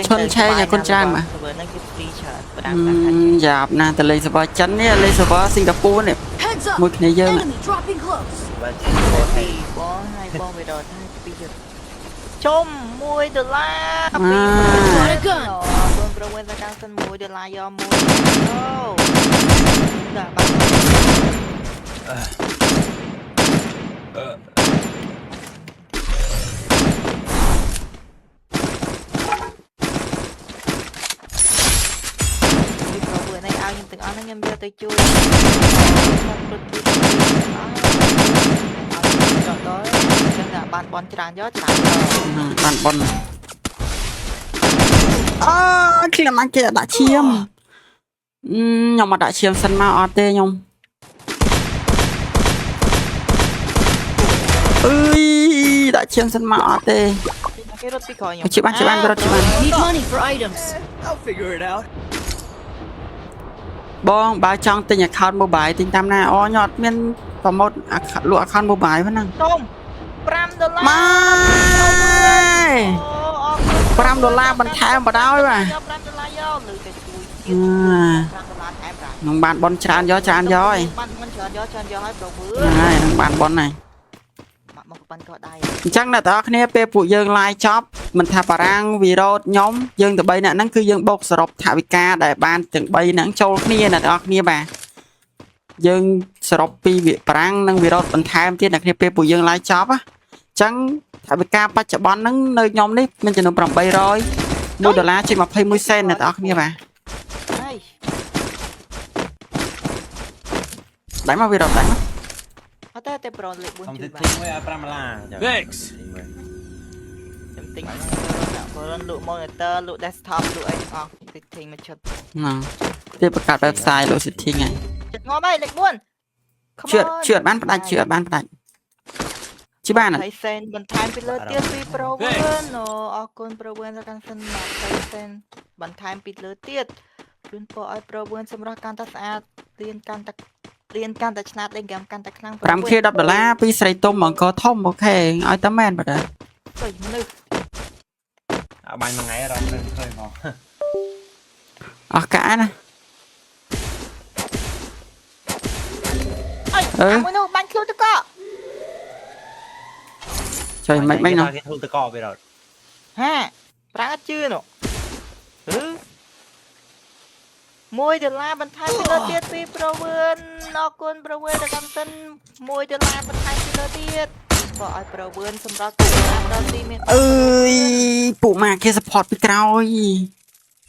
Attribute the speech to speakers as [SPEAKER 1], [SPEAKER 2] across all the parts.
[SPEAKER 1] chôn chay nhà con trai mà dạp nè từ lấy server chấn nè lấy server Singapore nè một này dơ nè
[SPEAKER 2] chôm mùi đờ la con pro quên ra càng sân mùi đờ la do mùi từng anh em đưa tới chui bàn bón tràn gió
[SPEAKER 1] bàn bón khi làm anh kia đã chiêm nhưng mà đã chiêm sân ma OT nhung ơi đã chiêm sân ma OT chị ban bong ba trong tên account mobile tên tam na o nhọt miên có một lụa account mobile vẫn năng $5 $5 bắn thèm vào đâu mà nông bạn bón tràn gió này bạn bón này chắc là tao kia pe phụ dương like chop mình thà bà rang video nhóm dương từ bây nè nó cứ dương bột sập thả ca để ban từng bây nắng châu kia là tao kia bà dương sập pi bị rang năng video mình tham tiết là kia pe phụ dương like chop á chẳng thả ca bắt chợ bón nắng nơi nhóm đấy mình chỉ nộp bằng bay rồi $1 trên một hay 10 cent là tao kia bà đánh mà video đánh
[SPEAKER 3] Thanks.
[SPEAKER 2] lụa monitor lụa desktop lụa ấy không thì mà chụp
[SPEAKER 1] tiếp cận website lụa setting này
[SPEAKER 2] ngon bay lịch buồn
[SPEAKER 1] trượt bán đánh chứ ba này
[SPEAKER 2] thấy sen bắn time pillar tiết phi pro vươn nó con pro vươn ra căn sân mà thấy sen bắn time pillar tiết luôn po ai pro vươn xem ra căn ta sát liên can ta chặt lên gam can ta khang
[SPEAKER 1] làm kia $10 pi sấy tôm bằng có thông ok ai tấm men vậy đấy
[SPEAKER 3] bạn mà ngày rồi nên hơi mò
[SPEAKER 1] cả này
[SPEAKER 2] bánh kêu tôi có
[SPEAKER 1] trời mấy nó
[SPEAKER 3] thu tôi co về rồi
[SPEAKER 2] ha ráng chưa nọ môi đờ la bắn thay pillar tiết phi pro vươn nó con pro vươn là căn sân môi đờ la bắn thay pillar tiết bỏ ai pro vươn xong đó
[SPEAKER 1] phụ mà kia support bị trao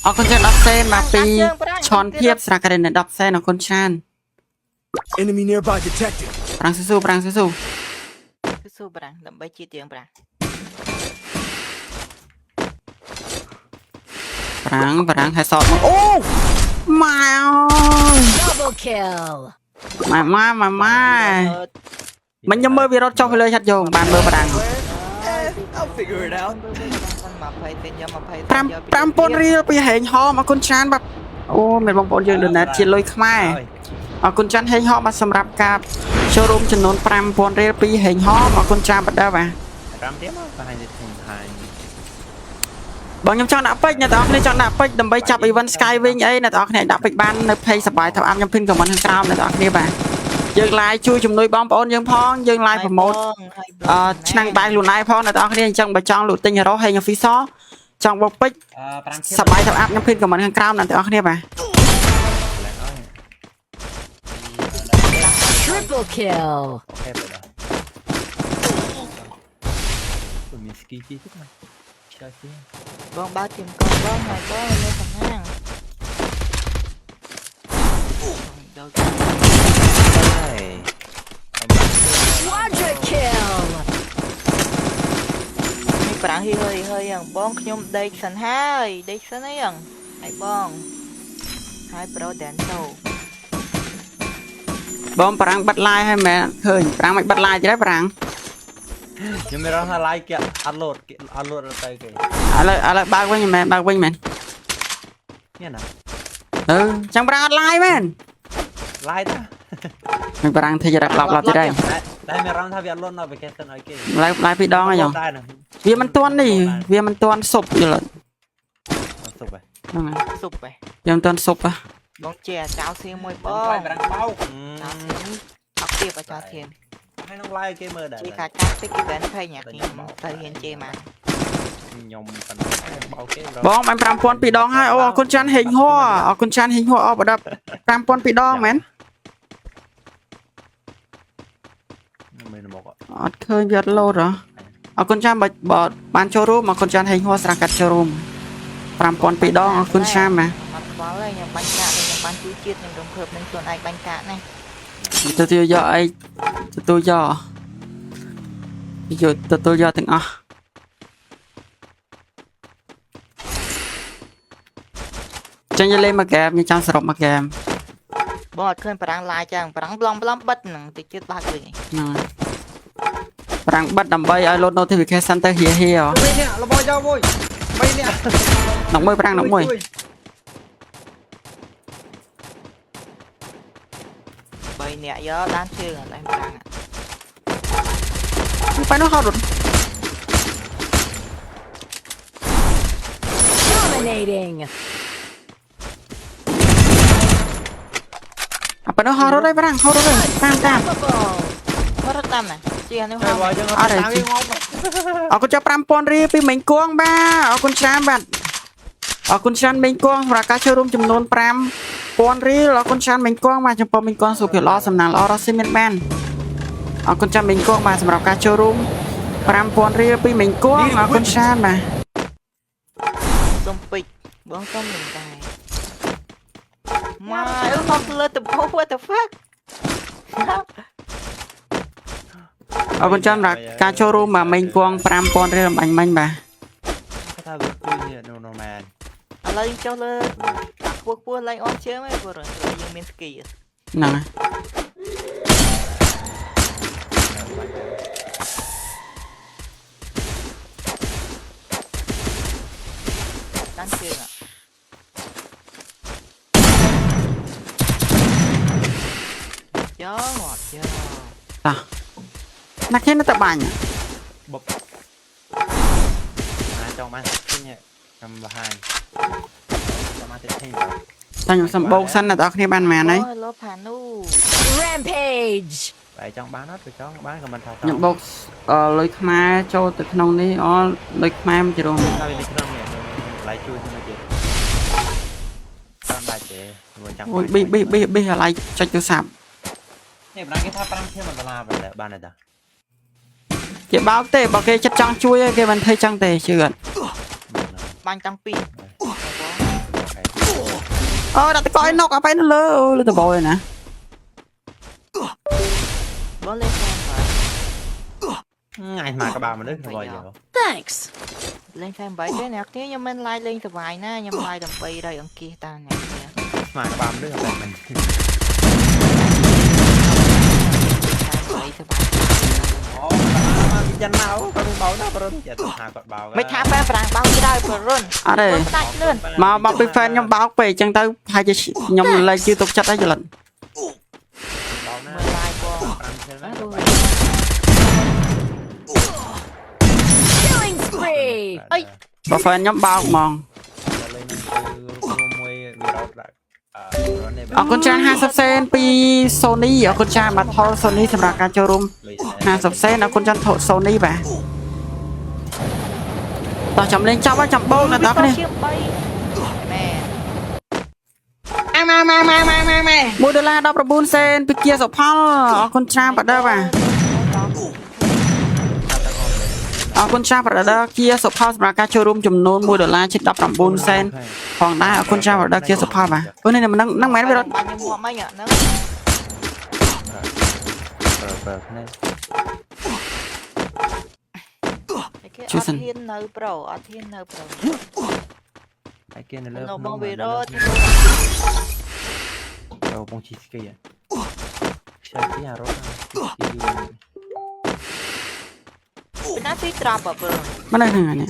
[SPEAKER 1] con trai đọc xe mà bị tròn thiệp ra cái này đọc xe nó con chan
[SPEAKER 4] enemy nearby detected
[SPEAKER 1] brang su
[SPEAKER 2] brang đậm bay chi tiếng
[SPEAKER 1] brang hay sọt mà my
[SPEAKER 5] double kill
[SPEAKER 1] my mình nhầm mơ video cho lời chặt dùng bàn mơ brang pram pon ri bị hẹn hò mà con chanแบบmình bong bóng dương đợt này chỉ lôi khai con chan hẹn hò màสำหรับการshowroom ចំនួន 5,000 រៀលពីហេងហោមកគុនចាបដាបាទ
[SPEAKER 3] 5ទៀតមកបង្ហាញទៅក្នុងហាញ
[SPEAKER 1] បងខ្ញុំចង់ដាក់ពេជ្រអ្នកទាំងអស់គ្នាចង់ដាក់ពេជ្រដើម្បីចាប់ event sky វិញអីអ្នកទាំងអស់គ្នាដាក់ពេជ្របាននៅ page សប្បាយថាអាប់ខ្ញុំ pin comment ខាងក្រោមអ្នកទាំងអស់គ្នាបាទយើង like ជួយជំនួយបងប្អូនយើងផងយើង like promote ឆ្នាំងបាយខ្លួនឯងផងអ្នកទាំងអស់គ្នាអញ្ចឹងបើចង់លក់ទិញ hero ហេង official ចង់បុកពេជ្រសប្បាយថាអាប់ខ្ញុំ pin comment ខាងក្រោមអ្នកទាំងអស់គ្នាបាទ
[SPEAKER 5] triple kill
[SPEAKER 3] ok rồi tụi mình ski chi chút này chơi chi
[SPEAKER 2] con bao tìm con con này con lên thằng ngang
[SPEAKER 5] quadra kill
[SPEAKER 2] bạn hơi bong nhom đây sân hai đây sân ấy hai bong hai pro đèn sâu
[SPEAKER 1] បងប្រាំងបាត់ live ហើយមែនឃើញប្រាំងមិនបាត់ live ទេប្រាំង
[SPEAKER 3] ខ្ញុំមានរកថា like គេអត់ load ទៅគេឥ
[SPEAKER 1] ឡូវបើកវិញមែន
[SPEAKER 3] នេះណា
[SPEAKER 1] chẳngប្រាំងអត់ live មែន
[SPEAKER 3] like តា
[SPEAKER 1] មិនប្រាំងធ្វើចរិតឡប់ទៀតហើយ
[SPEAKER 3] តែមានអារម្មណ៍ថាវា load notification ឲ្យគេ
[SPEAKER 1] live ពីរដងហើយចុះវាមិនទាន់នេះវាមិនទាន់សុបយល់
[SPEAKER 3] សុបហ៎
[SPEAKER 1] ហ្នឹងហើយ
[SPEAKER 2] សុបហ៎
[SPEAKER 1] យើងមិនទាន់សុបហ៎
[SPEAKER 2] បងជាចៅសៀមួយប
[SPEAKER 3] បង
[SPEAKER 2] ង
[SPEAKER 3] បាយប្រាំងបោក
[SPEAKER 2] ចៅសៀអត់ទៀតអាចារ្យធាន
[SPEAKER 3] ហើយនឹងឡាយគេមើលដែរ
[SPEAKER 2] ជាកាកាពេកគេបែនភ័យញ៉ាំខ្ញុំទៅហ៊ានជេរមក
[SPEAKER 3] ខ្ញុំប៉ុណ្ណឹងបោកគេ
[SPEAKER 1] បងបាន5000 2 ដងហើយអូអរគុណចាន់ហេងហួរអរគុណចាន់ហេងហួរអបដាប់5000 2 ដងមែន
[SPEAKER 3] មើលមក
[SPEAKER 1] អត់ឃើញវាអត់លោតហ៎អរគុណចាន់បើបានចូលរួមអរគុណចាន់ហេងហួរស្រះកាត់ចូលរួម5000 2 ដងអរគុណចាន់ណា
[SPEAKER 2] អត់ខ្វល់ទេខ្ញុំបាញ់កាក់ខ្ញុំបានជួយជាតិខ្ញុំរំភើបនឹងខ្លួនឯងបាញ់កាក់ណា
[SPEAKER 1] ទទួលយកអីទទួលយកយកទទួលយកទាំងអស់ចឹងយកលេងមកហ្គេមញចាំសរុបមកហ្គេម
[SPEAKER 2] បងអត់ឃើញប្រាំងឡាយចឹងប្រាំងប្លង់បិទហ្នឹងតិចទៀតបើកវិញ
[SPEAKER 1] ហ្នឹងហើយប្រាំងបិទដើម្បីឲ្យ load notification ទៅហៀហៀ
[SPEAKER 3] 3នាក់របស់យកមួយ3នាក់
[SPEAKER 1] ដល់មួយប្រាំងដល់មួយ
[SPEAKER 2] 3នាក់យកបានជើងអត់ឡើងប្រាំង
[SPEAKER 1] ไปនោះហត់
[SPEAKER 5] Dominating.
[SPEAKER 1] ไปនោះហត់រត់ហើយប្រាំងហត់រត់ហើយតាមតាម
[SPEAKER 5] Unstoppable.
[SPEAKER 2] មករត់តាមណាជានេះហ
[SPEAKER 3] ហើយ
[SPEAKER 2] ង
[SPEAKER 3] បើយើងអត់តាមវាងប់
[SPEAKER 1] អរគុណចាប់5000រៀលពីមិញគួងបាទអរគុណច្រើនបាទអរគុណច្រើនមិញគួងសម្រាប់ការចូលរួមចំនួន5000រៀលអរគុណច្រើនមិញគួងបាទចំពោះមិញគួងសុភល្អសំណាងល្អរស់ស៊ីមានបានអរគុណចាំមិញគួងបាទសម្រាប់ការចូលរួម5000រៀលពីមិញគួងអរគុណច្រើនបាទ
[SPEAKER 2] សុំពេជ្របងសុំមិនដែរម៉ែអើមកលើទៅពោ what the fuck
[SPEAKER 1] អរគុណចាំសម្រាប់ការចូលរួមបាទមិញគួង5000រៀលបាញ់មិញបាទ
[SPEAKER 3] ថាវាគឺនៅមែន
[SPEAKER 2] ឥឡូវចុះលើដាក់ខ្ពស់ឡើងអត់ជើងឯងព្រោះយើងមានស្គី
[SPEAKER 1] ហ្នឹងហើយ
[SPEAKER 2] កាន់ជើងយកមកយក
[SPEAKER 1] ណាគេនៅតែបាញ់
[SPEAKER 3] បុកចង់បានឃើញខ្ញុំបង្ហាញសមាធិធិ
[SPEAKER 1] តែខ្ញុំសំបោកសិនអ្នកនរគ្នាបានមែនហើយ
[SPEAKER 2] អូលោផានូ
[SPEAKER 5] Rampage.
[SPEAKER 3] បែរចង់បានអត់ទៅចង់បានក៏មិនថា
[SPEAKER 1] ខ្ញុំបោកលុយខ្មែរចូលទៅក្នុងនេះអូលុយខ្មែរមិនជ្រុំ
[SPEAKER 3] ថាវានេះក្នុងនេះឡាយជួយខ្ញុំទៀតតាមដាច់ទេមួយចាំ
[SPEAKER 1] អូយប៊ីអាឡៃចុចទូរស័ព្ទ
[SPEAKER 3] នេះប្រាំងគេថា$5,000បានទេ
[SPEAKER 1] គេបោកទេបើគេចិត្តចង់ជួយឯងគេមិនធ្វើចឹងទេជឿអត់
[SPEAKER 2] បាញ់តាំងពី
[SPEAKER 1] អូដាក់តកឲ្យនុកឲ្យទៅលើអូលើតបយណា
[SPEAKER 2] បងលេងតាមបាយ
[SPEAKER 3] ងាយមកក្បាលមនុស្សរបស់យើង
[SPEAKER 5] Thanks.
[SPEAKER 2] លេងតាមបាយទេអ្នកគ្នាខ្ញុំមិនឡាយលេងសប្បាយណាខ្ញុំឡាយដើម្បីរៃអង្គាសតាអ្នកគ្នា
[SPEAKER 3] មកក្បាលមនុស្សតែមិន
[SPEAKER 2] បាយសប្បាយ
[SPEAKER 3] អូមកពីចិនមកគាត់បោកណាប្រុនចិត្តថាគាត់បោក
[SPEAKER 2] មិនថាបែបប្រាំងបោកច្រើនបរុន
[SPEAKER 1] អត់ទេ
[SPEAKER 2] ផ្ដាច់លឿន
[SPEAKER 1] មកពីហ្វេនខ្ញុំបោកពេកចឹងទៅប្រហែលជាខ្ញុំលែងជឿទុកចិត្តហើយយល់អត់
[SPEAKER 3] បោកណា
[SPEAKER 2] មើលឡាយបង
[SPEAKER 3] $5,000
[SPEAKER 5] Killing spree.
[SPEAKER 1] បើហ្វេនខ្ញុំបោកហ្មង
[SPEAKER 3] លេងរួមមួយវីរ៉ូតដាក់
[SPEAKER 1] អរគុណច្រើន50សេនពី Sony អរគុណច្រើនបាទថល Sony សម្រាប់ការចូលរួម50សេនអរគុណច្រើនថល Sony បាទតោះចាំលេងចាប់ហើយចាំបោកអ្នកនរគ្នា
[SPEAKER 2] ជា3មែន
[SPEAKER 1] $1.19សេនពីគៀសុផលអរគុណច្រើនបាទបាទអរគុណច្រើនបាទគៀសុផលសម្រាប់ការចូលរួមចំនួន$1.19សេនផងដែរអរគុណច្រើនបាទគៀសុផលបាទអូនេះនឹងមែនវារត់
[SPEAKER 2] បាញ់ខ្ញុំមកមិញហ្នឹង
[SPEAKER 3] ប្រើគ្នា
[SPEAKER 2] គេអត់ហ៊ាននៅប្រូអត់ហ៊ាននៅប្រូ
[SPEAKER 3] ហើយគេនៅលើ
[SPEAKER 2] នៅបងវីរ៉ូត
[SPEAKER 3] ទៅបងជីស្គីខ្ចីទីអារ៉ូ
[SPEAKER 2] ណាទីត្រាប់បើ
[SPEAKER 1] មកនៅហ្នឹងនេះ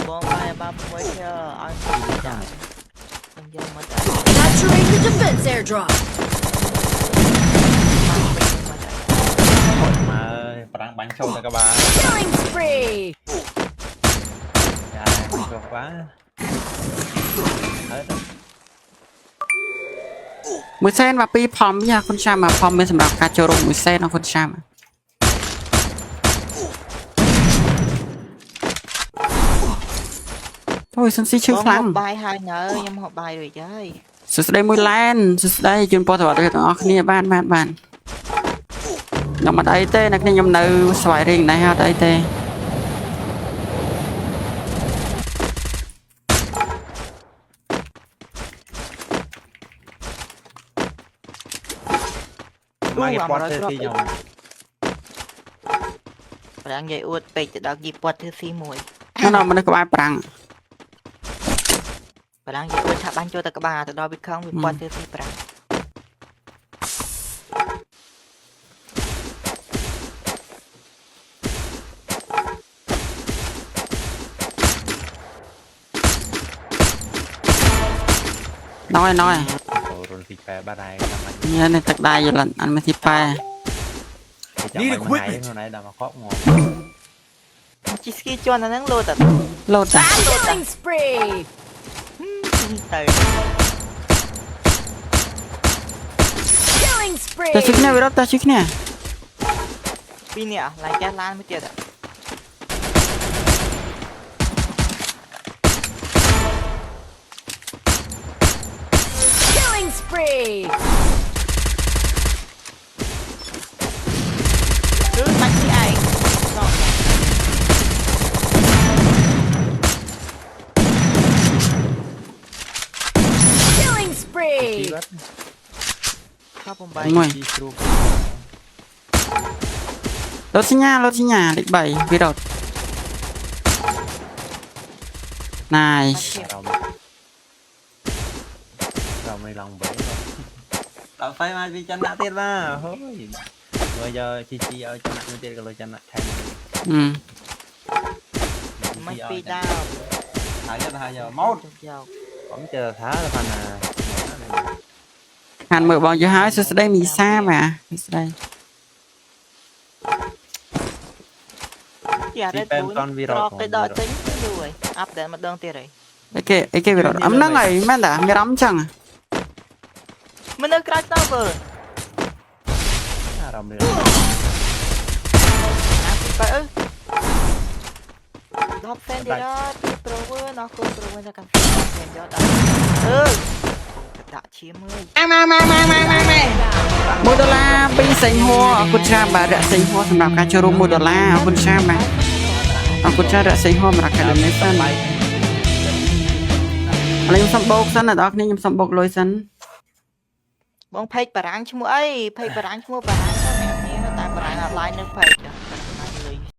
[SPEAKER 2] បងបាយបានមួយទៅឲ្យខ្ញុំយកមកតែ
[SPEAKER 5] Capturing the defense airdrop.
[SPEAKER 3] មកប្រាំងបាញ់ចូលទៅក្បាល
[SPEAKER 5] Killing spree.
[SPEAKER 3] ក៏បានហើយ
[SPEAKER 1] មួយសែនមកពីផំយ៉ាគុណចាំមកផំមានសម្រាប់ការចូលរួមមួយសែនអរគុណចាំអូយសិនស៊ីឈឺខ្លាំង
[SPEAKER 2] បាយហើយនៅខ្ញុំហូបបាយរួចហើយ
[SPEAKER 1] សួស្ដីមួយឡែនសួស្ដីជូនពរសុវត្ថិភាពទាំងអស់គ្នាបានខ្ញុំអត់អីទេអ្នកគ្នាខ្ញុំនៅស្វាយរៀងដែរអត់អីទេ
[SPEAKER 3] មកគេប៉តទៅទីខ្ញុំ
[SPEAKER 2] ប្រាំងនិយាយអួតពេកទៅដល់គីពាត់ធ្វើស៊ីមួយ
[SPEAKER 1] នៅមនុស្សក្បែរប្រាំង
[SPEAKER 2] ប្រាំងនិយាយអួតថាបាញ់ចូលទៅក្បាលទៅដល់វាខំវាពាត់ធ្វើស៊ីប្រាំង
[SPEAKER 1] nói
[SPEAKER 3] រុនទីប៉ែបាត់ហើយតាមមក
[SPEAKER 1] nha này tật đai rồi lần anh mới thi pa
[SPEAKER 3] នេះខ្លួនឯងដល់មកខកង
[SPEAKER 2] ជីស្គីជន់អាហ្នឹងលោតទៅ
[SPEAKER 1] lột à
[SPEAKER 5] Killing spree.
[SPEAKER 2] ទៅ
[SPEAKER 5] Killing spree.
[SPEAKER 1] ta chích nè với đó ta chích nè
[SPEAKER 2] ពីរនេះឡាយចាស់ឡានមួយទៀត
[SPEAKER 5] Killing spree.
[SPEAKER 2] ឬបាច់ពីឯង
[SPEAKER 5] Killing
[SPEAKER 3] ទី
[SPEAKER 5] spree.
[SPEAKER 3] បាត់
[SPEAKER 2] ខប់
[SPEAKER 1] Đúng
[SPEAKER 2] 8
[SPEAKER 1] rồi
[SPEAKER 3] ទីស្រូប
[SPEAKER 1] lột xí nhà lịch 7 vì đột này
[SPEAKER 3] เราไม่ลองเบ้ต่อไฟมาพี่จันทร์เตี้ยมาเฮ้ยเมื่อจะชี้เอาจันทร์เตี้ยก็เลยจันทร์แทน
[SPEAKER 1] ừ
[SPEAKER 2] មិនពីដាវ
[SPEAKER 3] หายจะหายจะมด
[SPEAKER 2] យក
[SPEAKER 3] ผมเจอท้าแล้วพัน
[SPEAKER 1] hàn mở bao nhiêu hái sẽ đây mình xa mà đây
[SPEAKER 2] យ៉ារ៉េតមួយក្រកទៅដល់ចេញទៅយូរហើយអាប់តែម្ដងទៀតហើយ
[SPEAKER 1] cái vì đột ấm nắng này men đã nghe ấm chẳng
[SPEAKER 2] មិននៅក្រៅទៅបើ
[SPEAKER 3] อารมณ์เลย
[SPEAKER 2] អាពីបើអឺ10សេនទៀតពីប្រូវើណោះកូនប្រូវើទៅកាន់សេនយកដល់ដាក់ឈាមអើយ
[SPEAKER 1] $1 ពីសេងហួរអរគុណច្រើនបាទរកសេងហួរសម្រាប់ការចូលរួម$1អរគុណច្រើនបាទអរគុណច្រើនរកសេងហួរសម្រាប់ការ donation ឥឡូវខ្ញុំសុំបោកសិនអ្នកនរគ្នាខ្ញុំសុំបោកលុយសិន
[SPEAKER 2] បងផេកបារាំងឈ្មោះអីផេកបារាំងឈ្មោះបារាំងទៅអ្នកនេះតែបារាំងអត់ឡាយនៅផេក